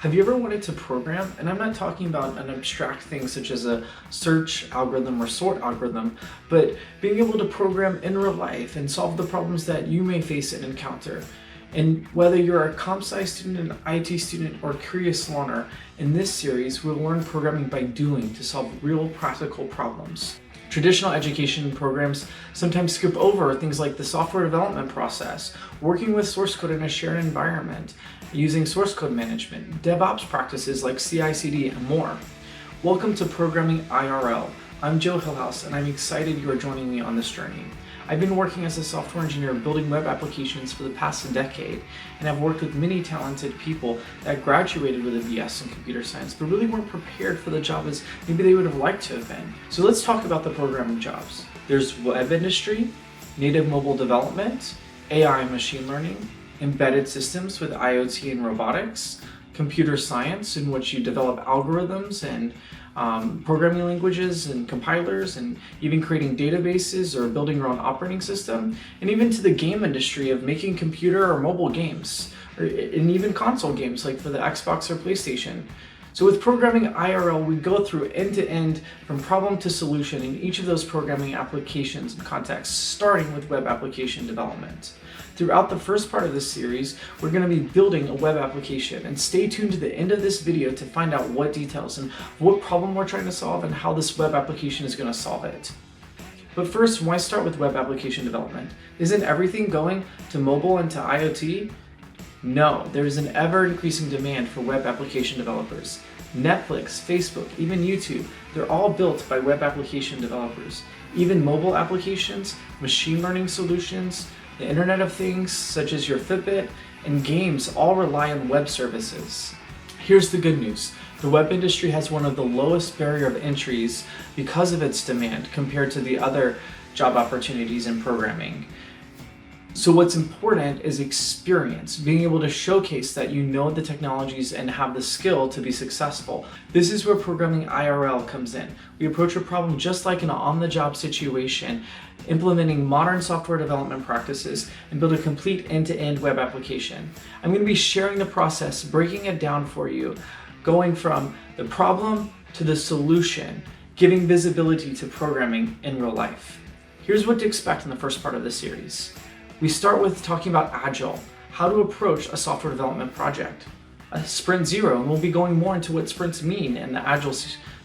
Have you ever wanted to program? And I'm not talking about an abstract thing such as a search algorithm or sort algorithm, but being able to program in real life and solve the problems that you may face and encounter. And whether you're a comp sci student, an IT student, or curious learner, in this series we'll learn programming by doing to solve real practical problems. Traditional education programs sometimes skip over things like the software development process, working with source code in a shared environment, using source code management, DevOps practices like CI/CD, and more. Welcome to Programming IRL. I'm Joe Hillhouse, and I'm excited you are joining me on this journey. I've been working as a software engineer building web applications for the past decade, and I've worked with many talented people that graduated with a BS in computer science but really weren't prepared for the job as maybe they would have liked to have been. So let's talk about the programming jobs. There's web industry, native mobile development, AI and machine learning, embedded systems with IoT and robotics, computer science in which you develop algorithms and programming languages and compilers, and even creating databases or building your own operating system, and even to the game industry of making computer or mobile games, and even console games like for the Xbox or PlayStation. So with Programming IRL, we go through end-to-end from problem to solution in each of those programming applications and contexts, starting with web application development. Throughout the first part of this series, we're going to be building a web application, and stay tuned to the end of this video to find out what details and what problem we're trying to solve and how this web application is going to solve it. But first, why start with web application development? Isn't everything going to mobile and to IoT? No, there is an ever-increasing demand for web application developers. Netflix, Facebook, even YouTube, they're all built by web application developers. Even mobile applications, machine learning solutions, the Internet of Things, such as your Fitbit, and games all rely on web services. Here's the good news. The web industry has one of the lowest barrier of entries because of its demand compared to the other job opportunities in programming. So what's important is experience, being able to showcase that you know the technologies and have the skill to be successful. This is where Programming IRL comes in. We approach a problem just like an on-the-job situation, implementing modern software development practices and build a complete end-to-end web application. I'm going to be sharing the process, breaking it down for you, going from the problem to the solution, giving visibility to programming in real life. Here's what to expect in the first part of this series. We start with talking about Agile, how to approach a software development project. A Sprint Zero, and we'll be going more into what sprints mean in the Agile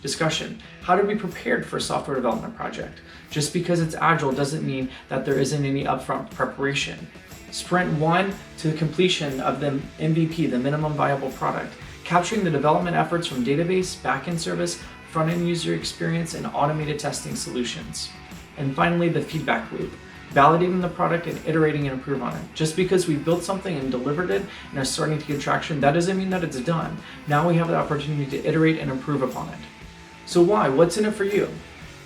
discussion. How to be prepared for a software development project. Just because it's Agile doesn't mean that there isn't any upfront preparation. Sprint 1 to completion of the MVP, the minimum viable product, capturing the development efforts from database, backend service, front-end user experience, and automated testing solutions. And finally, the feedback loop. Validating the product and iterating and improve on it. Just because we built something and delivered it and are starting to get traction, that doesn't mean that it's done. Now we have the opportunity to iterate and improve upon it. So why? What's in it for you?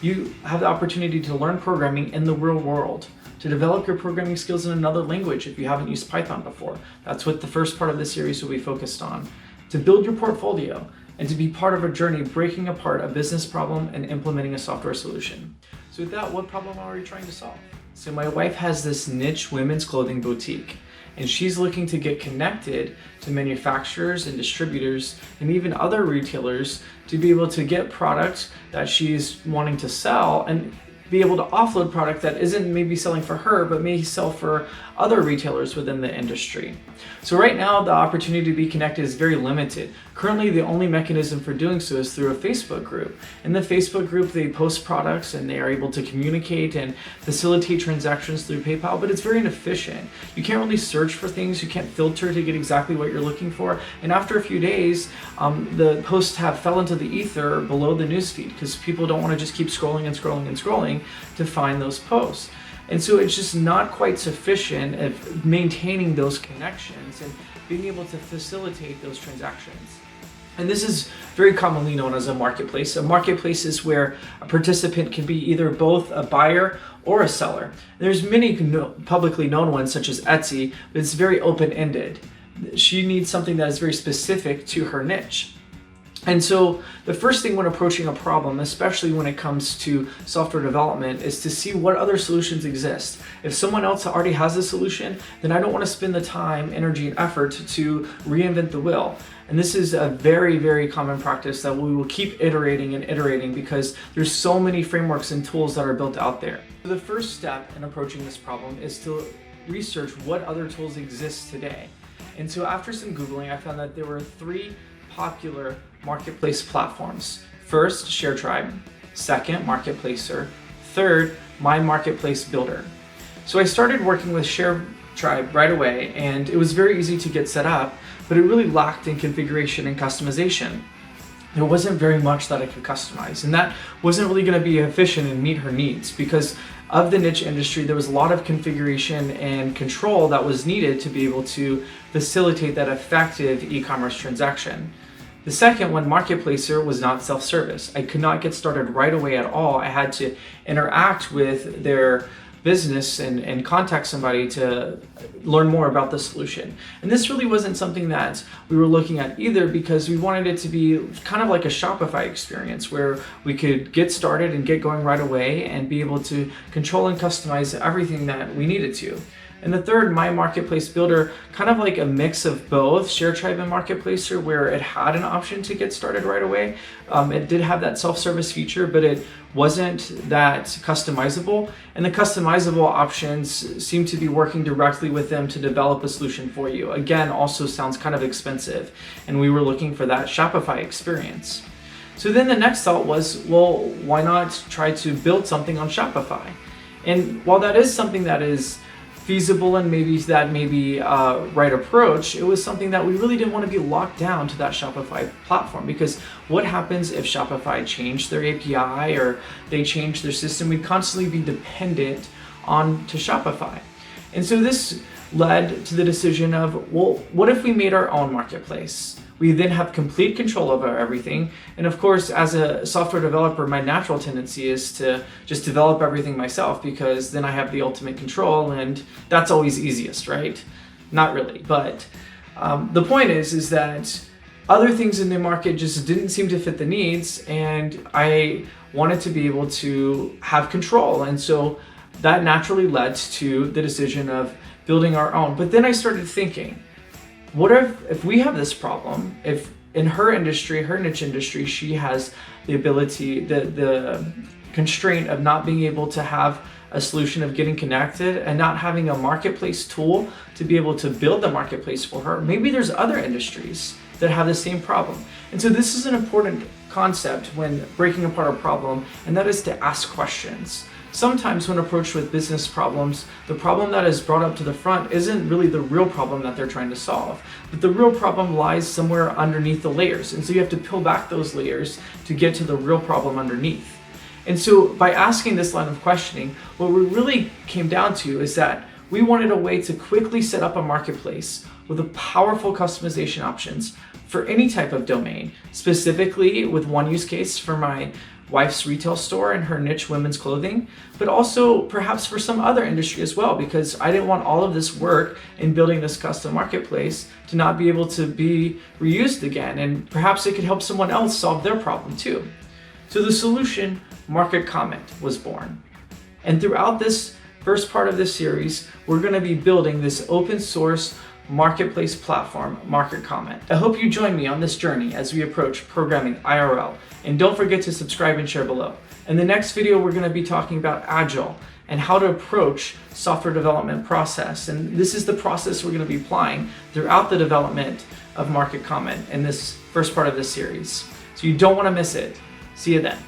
You have the opportunity to learn programming in the real world, to develop your programming skills in another language if you haven't used Python before. That's what the first part of this series will be focused on. To build your portfolio, and to be part of a journey breaking apart a business problem and implementing a software solution. So with that, what problem are you trying to solve? So my wife has this niche women's clothing boutique, and she's looking to get connected to manufacturers and distributors and even other retailers to be able to get products that she's wanting to sell and be able to offload product that isn't maybe selling for her but may sell for other retailers within the industry. So right now the opportunity to be connected is very limited. Currently the only mechanism for doing so is through a Facebook group. In the Facebook group they post products and they are able to communicate and facilitate transactions through PayPal, but it's very inefficient. You can't really search for things, you can't filter to get exactly what you're looking for, and after a few days the posts have fell into the ether below the newsfeed because people don't want to just keep scrolling and scrolling and scrolling to find those posts. And so it's just not quite sufficient at maintaining those connections and being able to facilitate those transactions. And this is very commonly known as a marketplace. A marketplace is where a participant can be either both a buyer or a seller. There's many publicly known ones such as Etsy, but it's very open-ended. She needs something that is very specific to her niche. And so the first thing when approaching a problem, especially when it comes to software development, is to see what other solutions exist. If someone else already has a solution, then I don't want to spend the time, energy, and effort to reinvent the wheel. And this is a very, very common practice that we will keep iterating and iterating because there's so many frameworks and tools that are built out there. The first step in approaching this problem is to research what other tools exist today. And so after some Googling, I found that there were 3 popular marketplace platforms. First, ShareTribe. Second, Marketplacer. Third, My Marketplace Builder. So I started working with ShareTribe right away, and it was very easy to get set up, but it really lacked in configuration and customization. There wasn't very much that I could customize, and that wasn't really going to be efficient and meet her needs because of the niche industry. There was a lot of configuration and control that was needed to be able to facilitate that effective e-commerce transaction. The second one, Marketplacer, was not self-service. I could not get started right away at all. I had to interact with their business and contact somebody to learn more about the solution. And this really wasn't something that we were looking at either because we wanted it to be kind of like a Shopify experience where we could get started and get going right away and be able to control and customize everything that we needed to. And the third, My Marketplace Builder, kind of like a mix of both ShareTribe and Marketplacer, where it had an option to get started right away. It did have that self-service feature, but it wasn't that customizable. And the customizable options seem to be working directly with them to develop a solution for you. Again, also sounds kind of expensive. And we were looking for that Shopify experience. So then the next thought was, well, why not try to build something on Shopify? And while that is something that is feasible and maybe right approach, it was something that we really didn't want to be locked down to that Shopify platform, because what happens if Shopify changed their API or they changed their system? We'd constantly be dependent on to Shopify. And so this led to the decision of, well, what if we made our own marketplace? We then have complete control over everything. And of course, as a software developer, my natural tendency is to just develop everything myself because then I have the ultimate control, and that's always easiest, right? Not really, but the point is that other things in the market just didn't seem to fit the needs, and I wanted to be able to have control. And so that naturally led to the decision of building our own. But then I started thinking, what if we have this problem, if in her industry, her niche industry, she has the ability, the constraint of not being able to have a solution of getting connected and not having a marketplace tool to be able to build the marketplace for her. Maybe there's other industries that have the same problem. And so this is an important concept when breaking apart a problem, and that is to ask questions. Sometimes when approached with business problems, the problem that is brought up to the front isn't really the real problem that they're trying to solve, but the real problem lies somewhere underneath the layers. And so you have to peel back those layers to get to the real problem underneath. And so by asking this line of questioning, what we really came down to is that we wanted a way to quickly set up a marketplace with the powerful customization options for any type of domain, specifically with one use case for my wife's retail store and her niche women's clothing, but also perhaps for some other industry as well, because I didn't want all of this work in building this custom marketplace to not be able to be reused again, and perhaps it could help someone else solve their problem too. So the solution, Market Comment, was born. And throughout this first part of this series, we're going to be building this open source marketplace platform, Market Comment. I hope you join me on this journey as we approach Programming IRL. And don't forget to subscribe and share below. In the next video, we're going to be talking about Agile and how to approach software development process. And this is the process we're going to be applying throughout the development of Market Comment in this first part of this series. So you don't want to miss it. See you then.